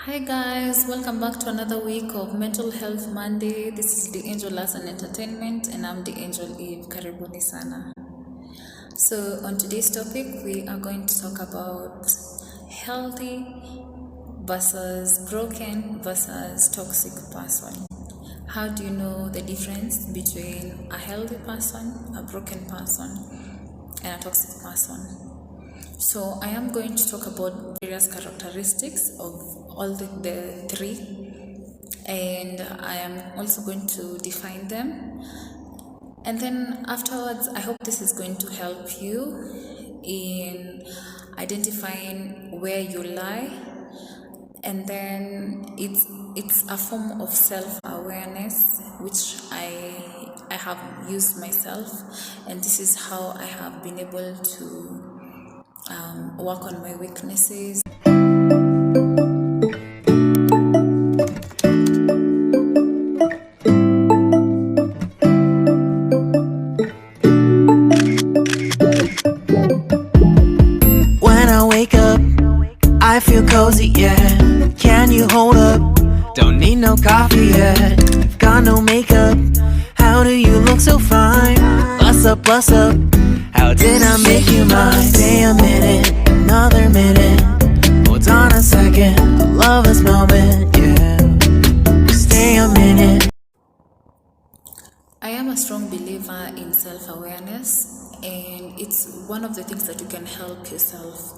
Hi guys, welcome back to another week of Mental Health Monday. This is the Angel Arts and Entertainment, and I'm the Angel Eve. Karibuni sana. So on today's topic, we are going to talk about healthy versus broken versus toxic person. How do you know the difference between a healthy person, a broken person, and a toxic person? So I am going to talk about various characteristics of all the three, and I am also going to define them. And then afterwards, I hope this is going to help you in identifying where you lie, and then it's a form of self-awareness which I have used myself, and this is how I have been able to work on my weaknesses. When I wake up, I feel cozy, yeah. Can you hold up? Don't need no coffee yet. I've got no makeup. How do you look so fine? Bust up, bust up. How did I make you mine? Stay a minute, another minute. Hold on a second, I love this moment, yeah. Stay a minute. I am a strong believer in self-awareness, and it's one of the things that you can help yourself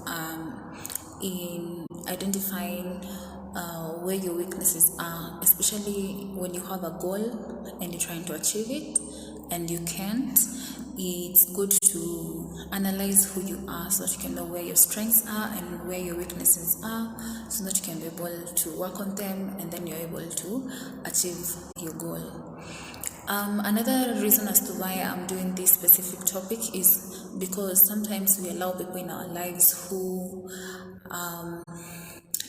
in identifying where your weaknesses are, especially when you have a goal and you're trying to achieve it and you can't. It's good to analyze who you are so that you can know where your strengths are and where your weaknesses are, so that you can be able to work on them, and then you're able to achieve your goal. Another reason as to why I'm doing this specific topic is because sometimes we allow people in our lives who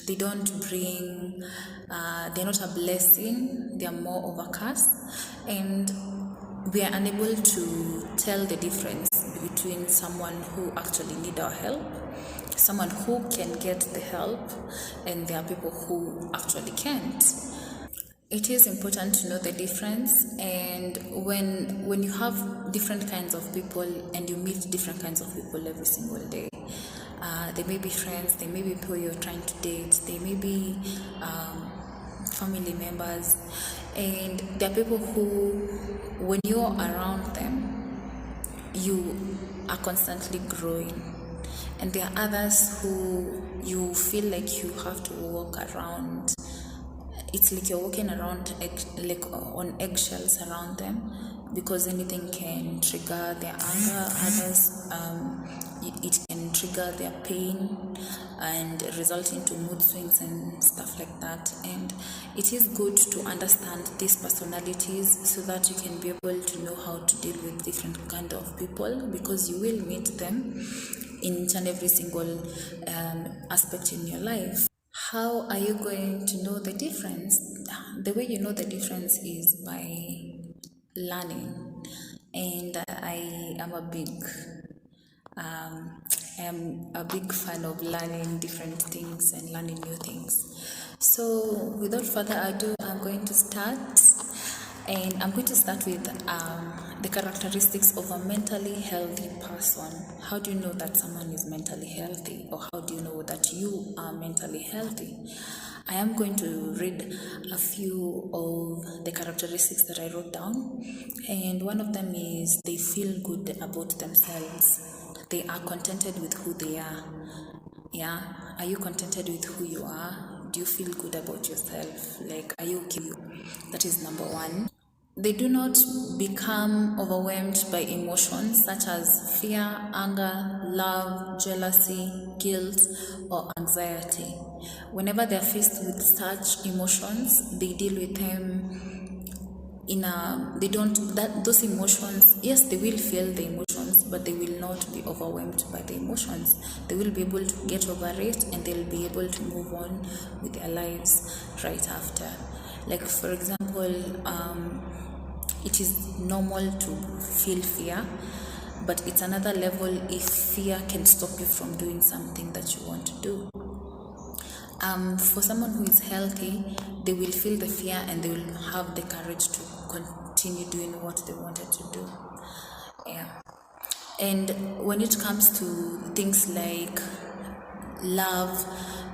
they don't bring, they're not a blessing, they're more of a curse, and we are unable to tell the difference between someone who actually need our help, someone who can get the help, and there are people who actually can't. It is important to know the difference, and when you have different kinds of people and you meet different kinds of people every single day, they may be friends, they may be people you're trying to date, they may be family members, and there are people who, when you're around them, you are constantly growing, and there are others who you feel like you have to walk around. It's like you're walking around like on eggshells around them, because anything can trigger their anger. Others, it can trigger their pain and result into mood swings and stuff like that. And it is good to understand these personalities so that you can be able to know how to deal with different kind of people, because you will meet them in each and every single aspect in your life. How are you going to know the difference? The way you know the difference is by learning, and I am a big fan of learning different things and learning new things. So without further ado, I'm going to start, and I'm going to start with the characteristics of a mentally healthy person. How do you know that someone is mentally healthy, or how do you know that you are mentally healthy? I am going to read a few of the characteristics that I wrote down, and one of them is they feel good about themselves. They are contented with who they are. Yeah, are you contented with who you are? Do you feel good about yourself? Like, are you okay? That is number one. They do not become overwhelmed by emotions such as fear, anger, love, jealousy, guilt, or anxiety. Whenever they are faced with such emotions, they deal with them they don't, that those emotions, yes, they will feel the emotions, but they will not be overwhelmed by the emotions. They will be able to get over it, and they'll be able to move on with their lives right after. Like, for example, it is normal to feel fear, but it's another level if fear can stop you from doing something that you want to do. For someone who is healthy, they will feel the fear and they will have the courage to continue doing what they wanted to do. Yeah. And when it comes to things like love,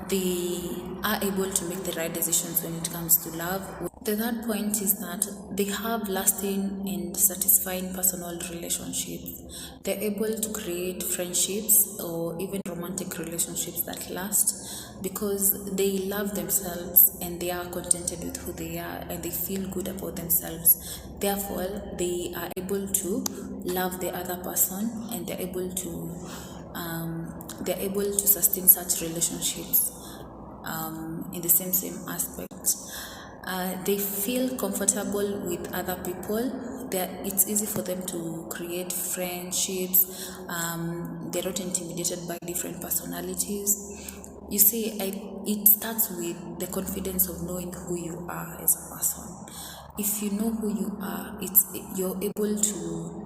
they are able to make the right decisions when it comes to love. The third point is that they have lasting and satisfying personal relationships. They're able to create friendships or even romantic relationships that last because they love themselves and they are contented with who they are and they feel good about themselves. Therefore, they are able to love the other person and they're able to sustain such relationships in the same aspect. They feel comfortable with other people. It's easy for them to create friendships. They're not intimidated by different personalities. You see, it starts with the confidence of knowing who you are as a person. If you know who you are, you're able to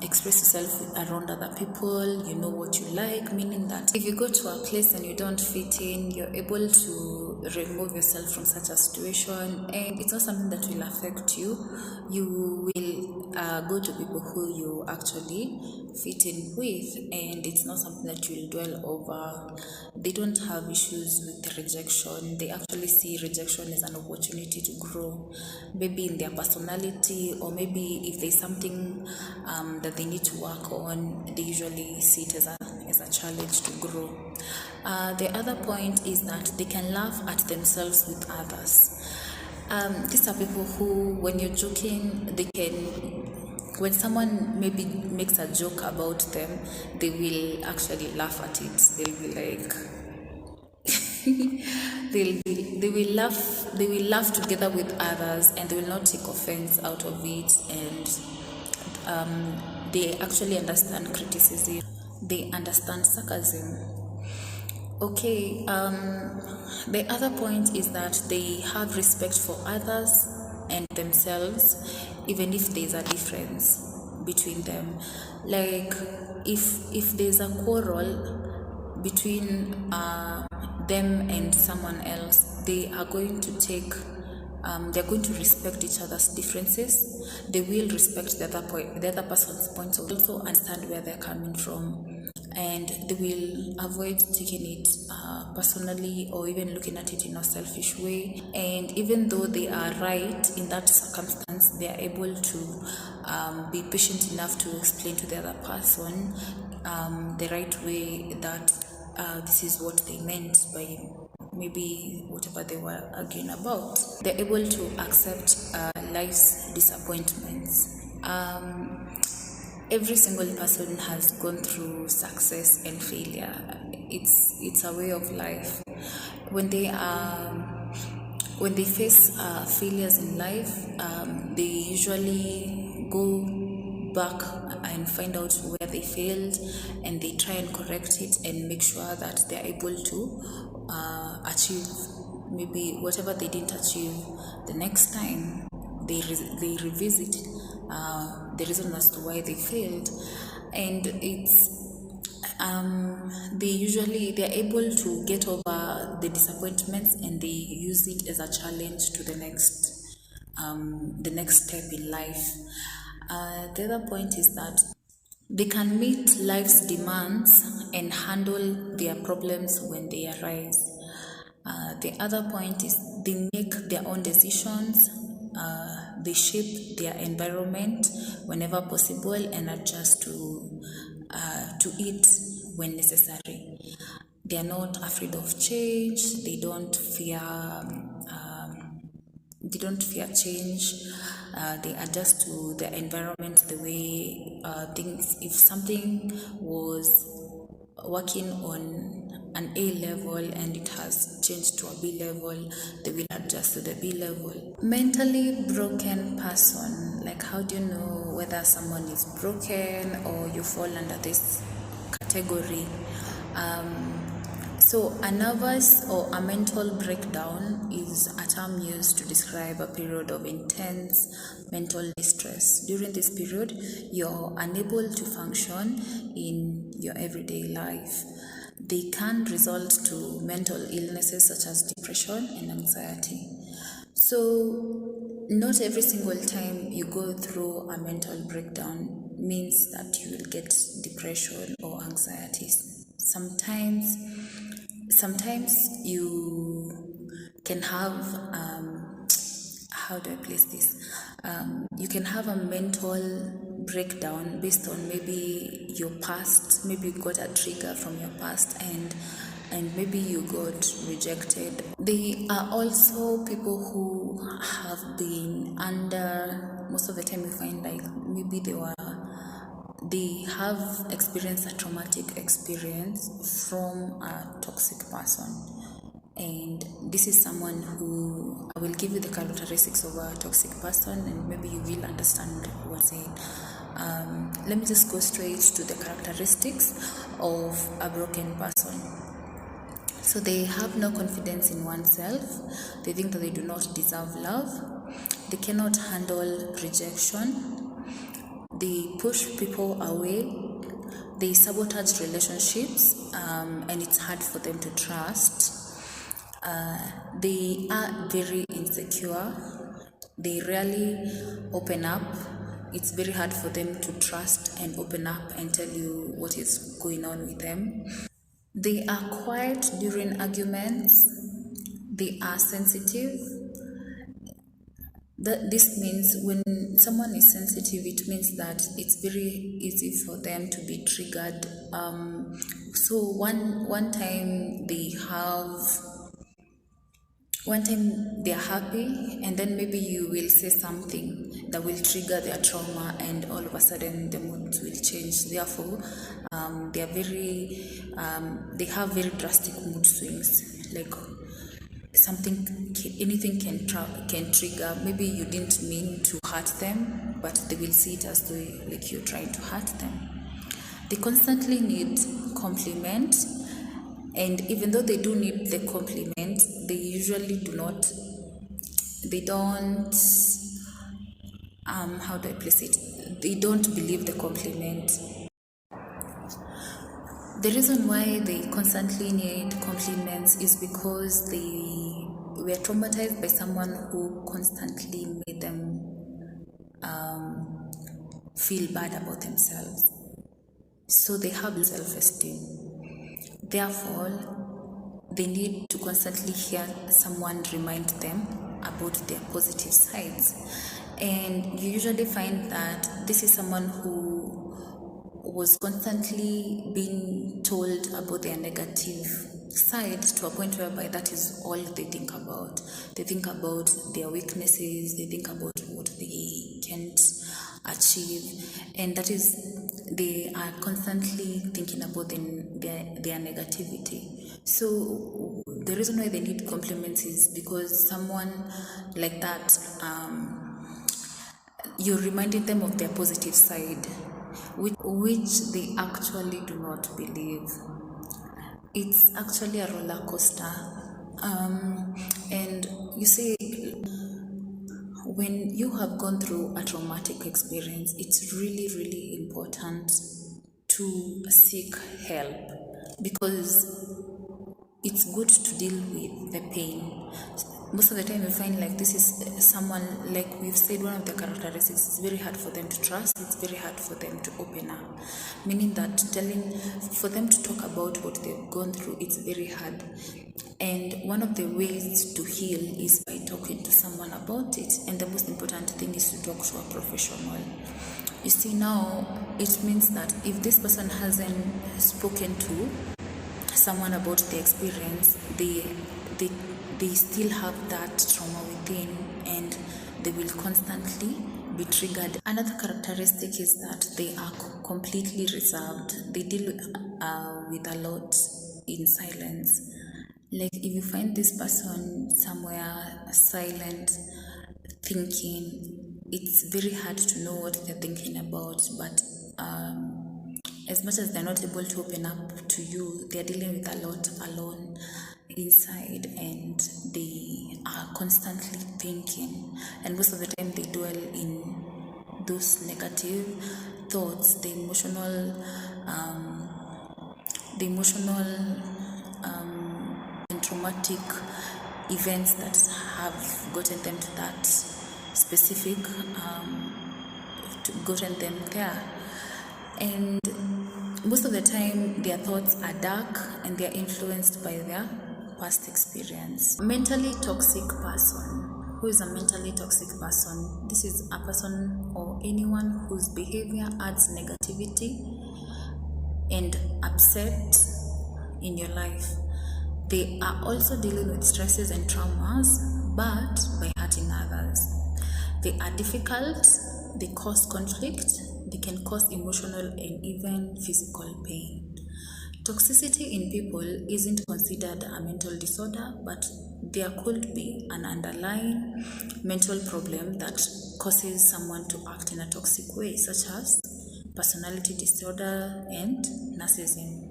express yourself around other people. You know what you like, meaning that if you go to a place and you don't fit in, you're able to remove yourself from such a situation, and it's not something that will affect you. You will go to people who you actually fit in with, and it's not something that you will dwell over. They don't have issues with rejection. They actually see rejection as an opportunity to grow, maybe in their personality, or maybe if there's something that they need to work on, they usually see it as a challenge to grow. The other point is that they can laugh at themselves with others. These are people who, when you're joking, when someone maybe makes a joke about them, they will actually laugh at it. They'll be like, they will laugh together with others, and they will not take offense out of it, and they actually understand criticism. They understand sarcasm. Okay, the other point is that they have respect for others and themselves, even if there's a difference between them. Like if there's a quarrel between them and someone else, they are going to they're going to respect each other's differences. They will respect the other person's point of view, also understand where they're coming from, and they will avoid taking it personally or even looking at it in a selfish way. And even though they are right in that circumstance, they are able to be patient enough to explain to the other person the right way that this is what they meant by maybe whatever they were arguing about. They're able to accept life's disappointments. Every single person has gone through success and failure. It's a way of life. When they face failures in life, they usually go back and find out where they failed, and they try and correct it and make sure that they're able to achieve maybe whatever they didn't achieve the next time. They revisit the reason as to why they failed, and they're able to get over the disappointments, and they use it as a challenge to the next step in life. The other point is that they can meet life's demands and handle their problems when they arise. The other point is they make their own decisions. They shape their environment whenever possible and adjust to it when necessary. They are not afraid of change. They don't fear change. They adjust to the environment the way things. If something was working on an A level and it has changed to a B level, they will adjust to the B level. Mentally broken person, like how do you know whether someone is broken or you fall under this category? So a nervous or a mental breakdown is a term used to describe a period of intense mental distress. During this period, you're unable to function in your everyday life. they can result to mental illnesses such as depression and anxiety. So not every single time you go through a mental breakdown means that you will get depression or anxiety. Sometimes you can have how do I place this? You can have a mental breakdown based on maybe your past. Maybe you got a trigger from your past, and maybe you got rejected. There are also people who have been under. Most of the time, you find like maybe they have experienced a traumatic experience from a toxic person. And this is someone who, I will give you the characteristics of a toxic person, and maybe you will understand what I'm saying. Let me just go straight to the characteristics of a broken person. So they have no confidence in oneself. They think that they do not deserve love. They cannot handle rejection. They push people away. They sabotage relationships, and it's hard for them to trust. They are very insecure. They rarely open up. It's very hard for them to trust and open up and tell you what is going on with them. They are quiet during arguments. They are sensitive. This means when someone is sensitive, it means that it's very easy for them to be triggered. So one time they're happy, and then maybe you will say something that will trigger their trauma, and all of a sudden the mood will change. Therefore, they have very drastic mood swings. Like anything can trigger. Maybe you didn't mean to hurt them, but they will see it as though like you're trying to hurt them. They constantly need compliment. And even though they do need the compliment, they usually don't, how do I place it? They don't believe the compliment. The reason why they constantly need compliments is because they were traumatized by someone who constantly made them feel bad about themselves. So they have self-esteem. Therefore, they need to constantly hear someone remind them about their positive sides. And you usually find that this is someone who was constantly being told about their negative side, to a point whereby that is all they think about. They think about their weaknesses, they think about what they can't achieve, and that is, they are constantly thinking about their negativity. So the reason why they need compliments is because someone like that, you're reminding them of their positive side, which they actually do not believe. It's actually a roller coaster. And you see, when you have gone through a traumatic experience, it's really, really important to seek help, because it's good to deal with the pain. Most of the time you find like this is someone, like we've said, one of the characteristics, it's very hard for them to trust, it's very hard for them to open up, meaning that for them to talk about what they've gone through, it's very hard. And one of the ways to heal is by talking to someone about it, and the most important thing is to talk to a professional. You see, now it means that if this person hasn't spoken to someone about the experience, they still have that trauma within, and they will constantly be triggered. Another characteristic is that they are completely reserved. They deal with a lot in silence. Like if you find this person somewhere silent, thinking, it's very hard to know what they're thinking about, but as much as they're not able to open up to you, they're dealing with a lot alone inside, and they are constantly thinking, and most of the time they dwell in those negative thoughts, the the emotional and traumatic events that have gotten them to that specific, gotten them there. And most of the time their thoughts are dark and they are influenced by their past experience. Mentally toxic person. Who is a mentally toxic person? This is a person or anyone whose behavior adds negativity and upset in your life. They are also dealing with stresses and traumas, but by hurting others. They are difficult, they cause conflict, they can cause emotional and even physical pain. Toxicity in people isn't considered a mental disorder, but there could be an underlying mental problem that causes someone to act in a toxic way, such as personality disorder and narcissism.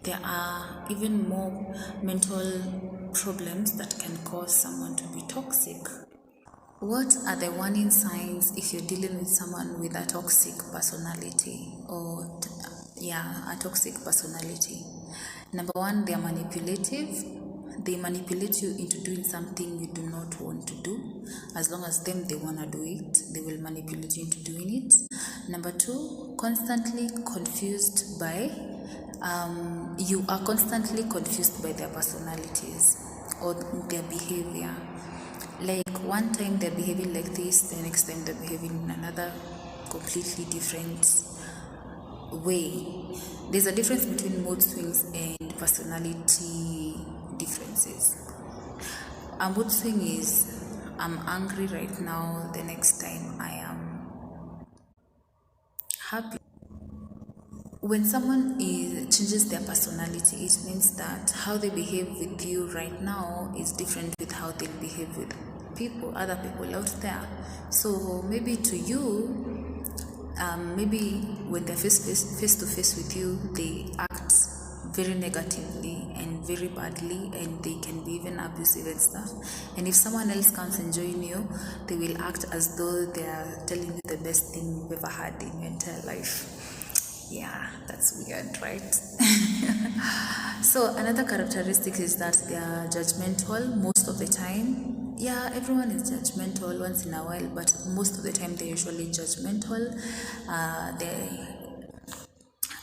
There are even more mental problems that can cause someone to be toxic. What are the warning signs if you're dealing with someone with a toxic personality or a toxic personality? Number one, they are manipulative. They manipulate you into doing something you do not want to do. As long as they want to do it, they will manipulate you into doing it. Number two, constantly confused by, you are constantly confused by their personalities or their behavior. Like one time they're behaving like this, the next time they're behaving in another completely different way. There's a difference between mood swings and personality differences. A mood swing is, I'm angry right now, the next time I am happy. When someone changes their personality, it means that how they behave with you right now is different with how they behave with other people out there. So maybe to you, maybe when they're face to face with you, they act very negatively and very badly, and they can be even abusive and stuff. And if someone else comes and join you, they will act as though they are telling you the best thing you've ever had in your entire life. Yeah, that's weird, right? So another characteristic is that they are judgmental most of the time. Yeah, everyone is judgmental once in a while, but most of the time they're usually judgmental. They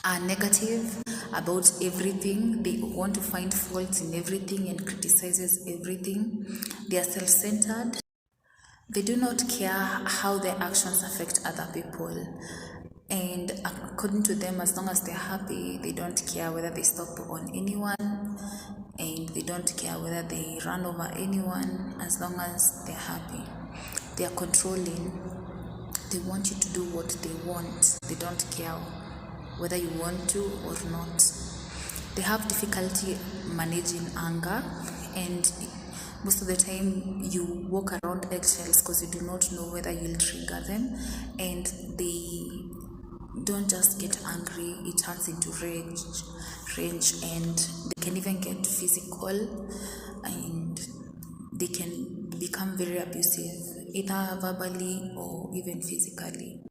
are negative about everything. They want to find faults in everything and criticizes everything. They are self-centered. They do not care how their actions affect other people. And according to them, as long as they're happy, they don't care whether they stop on anyone, and they don't care whether they run over anyone, as long as they're happy. They are controlling. They want you to do what they want. They don't care whether you want to or not. They have difficulty managing anger, and most of the time you walk around eggshells because you do not know whether you'll trigger them, and they don't just get angry, it turns into rage, and they can even get physical, and they can become very abusive, either verbally or even physically.